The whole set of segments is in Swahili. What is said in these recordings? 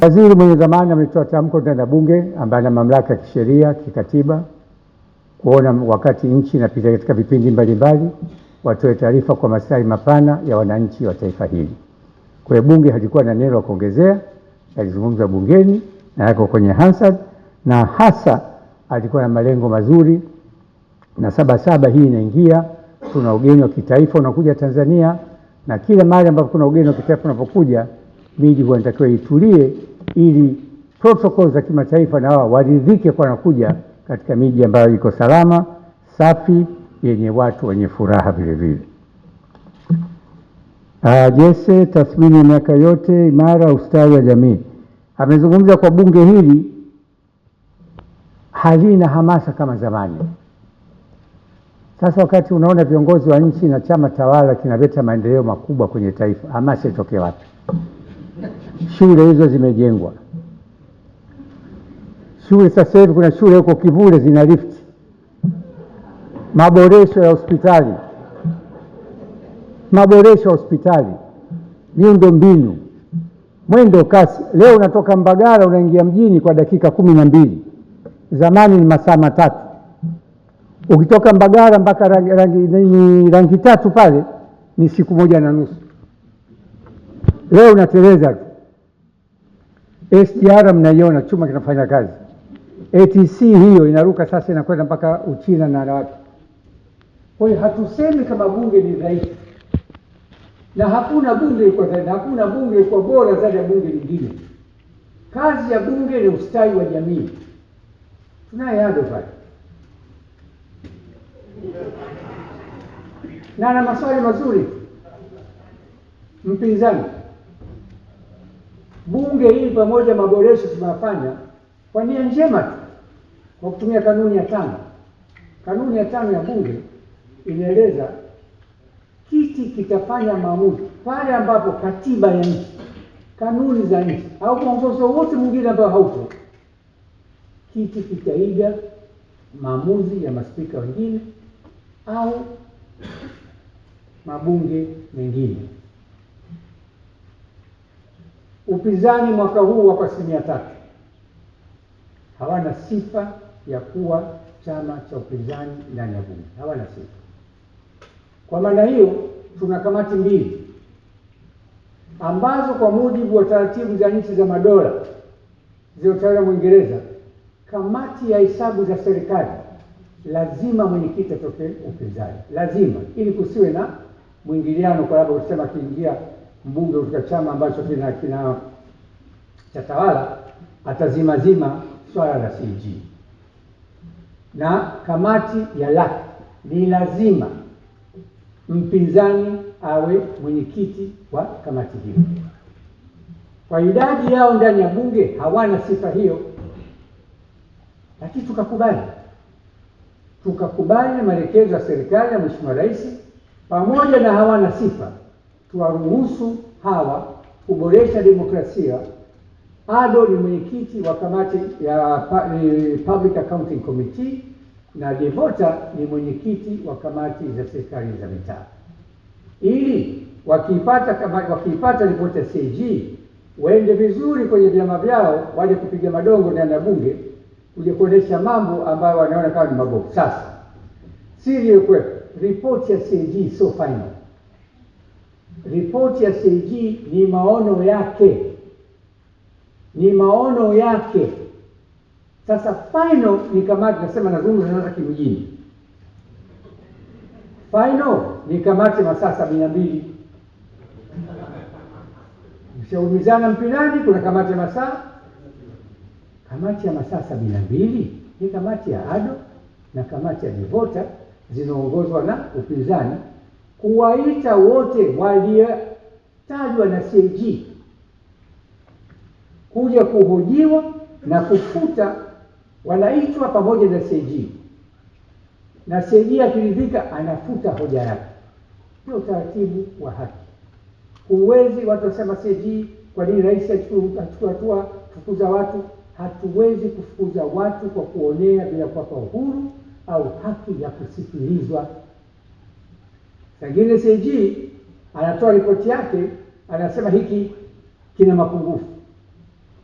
Waziri mwenye dhamana ametoa tamko ndani ya Bunge ambaye ana mamlaka ya kisheria kikatiba kuona wakati nchi inapita katika vipindi mbalimbali watoe taarifa kwa maslahi mapana ya wananchi wa taifa hili. Kwa hiyo Bunge halikuwa na neno la kuongezea, alizungumza bungeni na yako kwenye Hansard, na hasa alikuwa na malengo mazuri. Na Sabasaba hii inaingia, tuna ugeni wa kitaifa unakuja Tanzania, na kila mahali ambapo kuna ugeni wa kitaifa unapokuja, miji huwa inatakiwa itulie ili protocol za kimataifa na wao waridhike kwa nakuja katika miji ambayo iko salama, safi, yenye watu wenye furaha vile vile. Jesse, tathmini ya miaka yote imara ustawi wa jamii. Amezungumza kwa bunge hili halina hamasa kama zamani. Sasa wakati unaona viongozi wa nchi na chama tawala kinaleta maendeleo makubwa kwenye taifa, hamasa itoke wapi? Shule hizo zimejengwa. Shule sasa hivi kuna shule huko Kivule zina lift. Maboresho ya hospitali. Maboresho ya hospitali. Miundo mbinu. Mwendo kasi. Leo unatoka Mbagala unaingia mjini kwa dakika 12. Zamani ni masaa 3. Ukitoka Mbagala mpaka rangi tatu pale ni siku 1.5. Leo unateleza. SGR mnaiona chuma kinafanya kazi. ATC hiyo inaruka sasa inakwenda mpaka Uchina na wapi. Kwa hiyo hatusemi kama bunge ni dhaifu. Na hakuna bunge liko dhaifu, hakuna bunge liko bora zaidi ya bunge lingine. Kazi ya bunge ni ustawi wa jamii. Tunaye Ado pale. Na ana maswali mazuri. Mpinzani. Bunge hili pamoja maboresho tunafanya kwa nia njema tu, kwa kutumia kanuni ya 5. Kanuni ya 5 ya bunge inaeleza kiti kitafanya maamuzi pale ambapo katiba ya nchi, kanuni za nchi au mwongozo wote mwingine ambao haupo, kiti kitaiga maamuzi ya maspika wengine au mabunge mengine. Upinzani mwaka huu wako 3%. Hawana sifa ya kuwa chama cha upinzani ndani ya bunge. Hawana sifa. Kwa maana hiyo tuna kamati 2 ambazo kwa mujibu wa taratibu za nchi za madola zilizotawala Uingereza, kamati ya hesabu za serikali lazima mwenyekiti atoke upinzani. Lazima, ili kusiwe na mwingiliano, kwa sababu kusema kiingia mbunge kutoka chama ambacho kina cha tawala atazima swala la CG. Na kamati ya laki ni lazima mpinzani awe mwenyekiti wa kamati hiyo. Kwa idadi yao ndani ya bunge hawana sifa hiyo, lakini tukakubali na maelekezo ya serikali ya Mheshimiwa Rais, pamoja na hawana sifa tuwaruhusu hawa kuboresha demokrasia. Ado ni mwenyekiti wa kamati ya Public Accounting Committee na Devota ni mwenyekiti wa kamati za serikali za mitaa, ili wakiipata ripoti ya CAG waende vizuri kwenye vyama vyao, waje kupiga madongo ndani ya bunge kuja kuonesha mambo ambayo wanaona kama ni mabovu. Sasa siri iliyokuwepo, ripoti ya CAG so final. Ripoti ya CAG ni maono yake. Ni maono yake. Sasa final ni kamati, nasema nazungumza sasa kimjini. Final ni kamati masaa 72. Mshaumizana mpinani, kuna kamati ya masaa. Kamati ya masaa 72 ni kamati ya Ado na kamati ya Devota zinaongozwa na upinzani, kuwaita wote waliotajwa na CAG kuja kuhojiwa na kufuta, wanaitwa pamoja na CAG. Na CAG akiridhika anafuta hoja yake. Ndio utaratibu wa haki. Huwezi watu wasema CAG, kwa nini rais achukue hatua kufukuza watu? Hatuwezi kufukuza watu kwa kuonea bila kuwapa uhuru au haki ya kusikilizwa. Sangine CAG anatoa ripoti yake, anasema hiki kina mapungufu.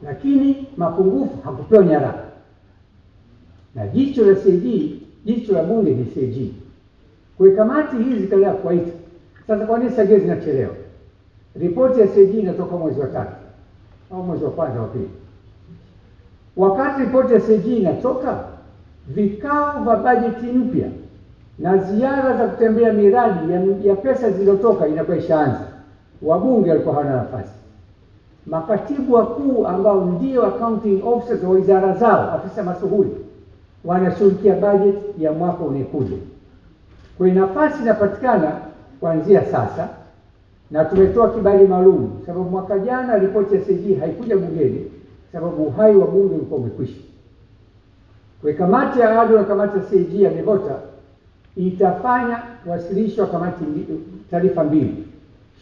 lakini mapungufu hakupewa nyaraka. Na jicho la CAG, jicho la bunge ni CAG. Kwa kamati hizi zikaendelea kuwaita. Sasa kwa nini SAGE zinachelewa? Ripoti ya CAG inatoka mwezi wa 3 au mwezi wa kwanza wa pili. Wakati ripoti ya CAG inatoka, vikao vya bajeti mpya na ziara za kutembea miradi ya pesa zilizotoka inakuwa ishaanza. Wabunge walikuwa hawana nafasi. Makatibu wakuu ambao ndio accounting officers wa wizara zao, afisa masuhuli, wanashughulikia bajeti ya mwaka unaokuja. Kwa nafasi inapatikana kuanzia sasa, na tumetoa kibali maalum sababu mwaka jana ripoti ya CAG haikuja bungeni sababu uhai wa bunge ulikuwa umekwisha. Kwa kamati ya ADO na kamati ya CAG ya MEVOTA itafanya wasilisho wa kamati taarifa mbili,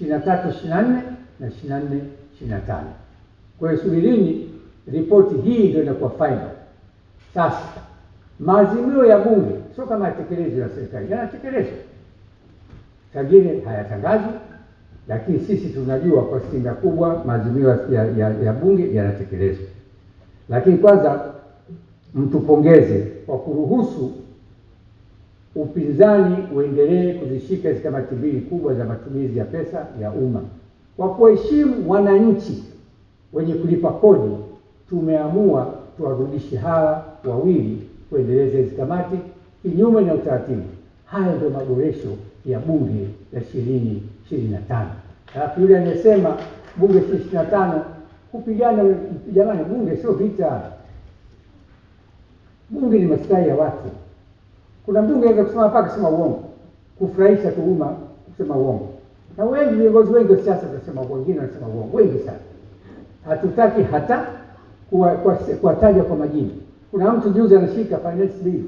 23-24 na 24-25. Kwa hiyo subirini, ripoti hii ndio inakuwa final. Sasa maazimio ya bunge sio kama yatekelezwe na serikali, yanatekelezwa. Sagine hayatangazwi, lakini sisi tunajua kwa asilimia kubwa maazimio ya bunge yanatekelezwa. Lakini kwanza mtupongeze kwa kuruhusu upinzani uendelee kuzishika hizo kamati mbili kubwa za matumizi ya pesa ya umma. Kwa kuheshimu wananchi wenye kulipa kodi, tumeamua tuwarudishe hawa wawili kuendeleza hizo kamati kinyume na utaratibu. Haya ndio maboresho ya bunge la 2025. Alafu yule anasema bunge 2025 kupigana, jamani, bunge sio vita. Bunge ni maslahi ya watu. Kuna bunge anaweza kusema mpaka kusema uongo, kufurahisha tu umma, kusema uongo. Na wengi viongozi wengi wa siasa wanasema uongo, wengine wanasema uongo, wengi sana. Hatutaki hata kuwataja kwa majina. Kuna mtu juzi anashika finance bill,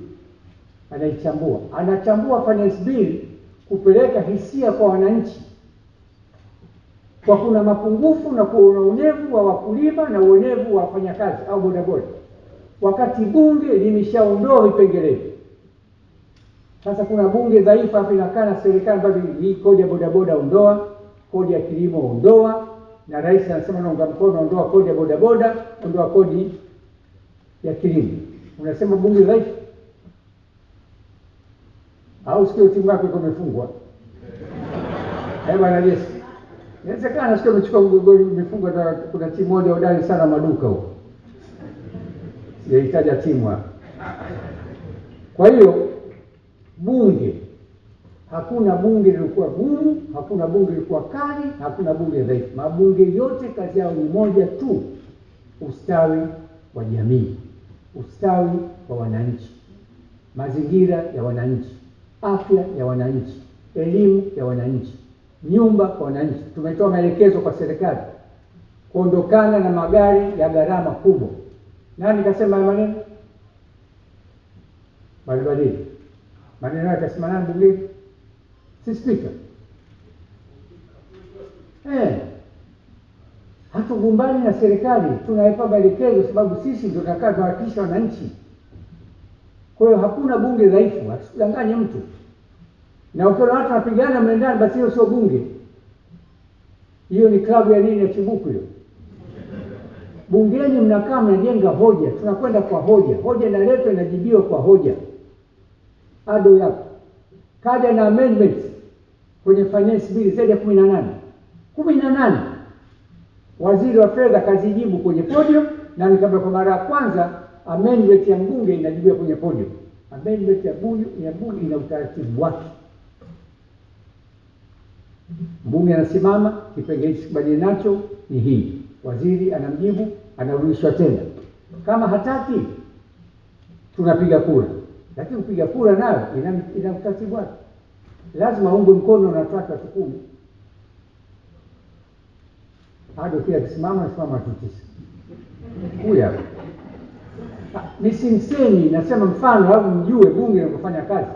anaichambua. Anachambua finance bill kupeleka hisia kwa wananchi. Kwa kuna mapungufu na kuna uonevu wa wakulima na uonevu wa wafanyakazi au bodaboda. Wakati bunge limeshaondoa vipengele. Sasa kuna bunge dhaifu hapo inakaa na serikali bado hii kodi ya bodaboda ondoa, kodi ya kilimo ondoa, na rais anasema naunga mkono ondoa kodi ya bodaboda, ondoa kodi ya kilimo. Unasema bunge dhaifu? Au sikio timu yako iko imefungwa? Bwana Yesu. Inawezekana sikio imechukua goli imefungwa na kuna timu moja hodari sana maduka huko. Sijahitaji timu hapa. Kwa hiyo bunge, hakuna bunge lilikuwa gumu, hakuna bunge lilikuwa kali, hakuna bunge dhaifu. Mabunge yote kazi yao ni moja tu, ustawi wa jamii, ustawi wa wananchi, mazingira ya wananchi, afya ya wananchi, elimu ya wananchi, nyumba kwa wananchi. Tumetoa maelekezo kwa serikali kuondokana na magari ya gharama kubwa. Nani kasema maneno? Balibali. Maneno yake kasema nani bunge? Si speaker. Hatugombani na serikali, tunaipa maelekezo sababu sisi ndio tunakaa kuwakilisha wananchi. Kwa hiyo hakuna bunge dhaifu, asidanganye mtu. Na ukiona watu wanapigana mlendani, basi hiyo sio bunge. Hiyo ni klabu ya nini ya chibuku hiyo. Bungeni mnakaa mnajenga hoja, tunakwenda kwa hoja. Hoja inaletwa inajibiwa kwa hoja. ADO yako kaja na amendments kwenye finance bill zaidi ya 18. Waziri wa fedha kazijibu kwenye podium, na nikaba kwa mara ya kwanza amendment ya mbunge inajibiwa kwenye podium. Amendment ya bunge ina utaratibu wake. Mbunge anasimama, kipengele kibali nacho ni hii. Waziri anamjibu, anarudishwa tena. Kama hataki, tunapiga kura. Lakini kupiga kura nayo ina utaratibu wake. Lazima aungwe mkono na watu 10. ADO pia akisimama anasimama 9. Huyu hapa. Nisimsemi, nasema mfano au mjue bunge linafanya kazi.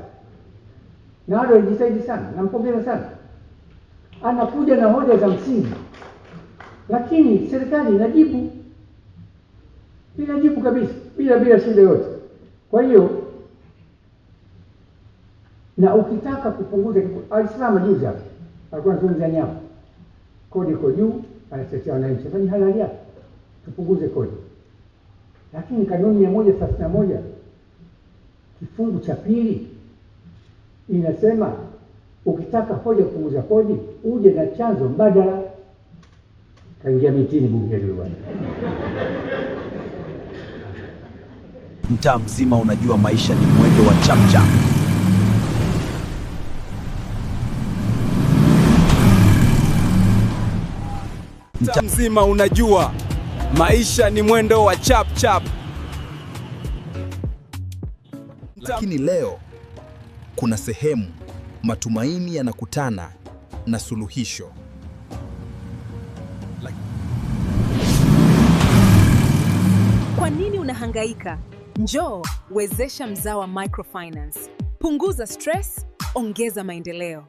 Na ADO alijitahidi sana, nampongeza sana. Anakuja na hoja za msingi. Lakini serikali inajibu kabisa bila shida yote. Kwa hiyo na ukitaka kupunguza, alisimama juzi hapa, alikuwa anazungumzia nyama, kodi iko juu, anatetea wananchi, ni halali yake. tupunguze kodi. Lakini kanuni 131 kifungu cha pili inasema ukitaka hoja kupunguza kodi uje na chanzo mbadala. Kaingia mitini bunge hilo bwana. Mtaa mzima unajua maisha ni mwendo wa chapchap. Mtaa mzima unajua maisha ni mwendo wa chapchap. Lakini leo kuna sehemu matumaini yanakutana na suluhisho. Kwa nini unahangaika? Njoo wezesha Mzawa Microfinance. Punguza stress, ongeza maendeleo.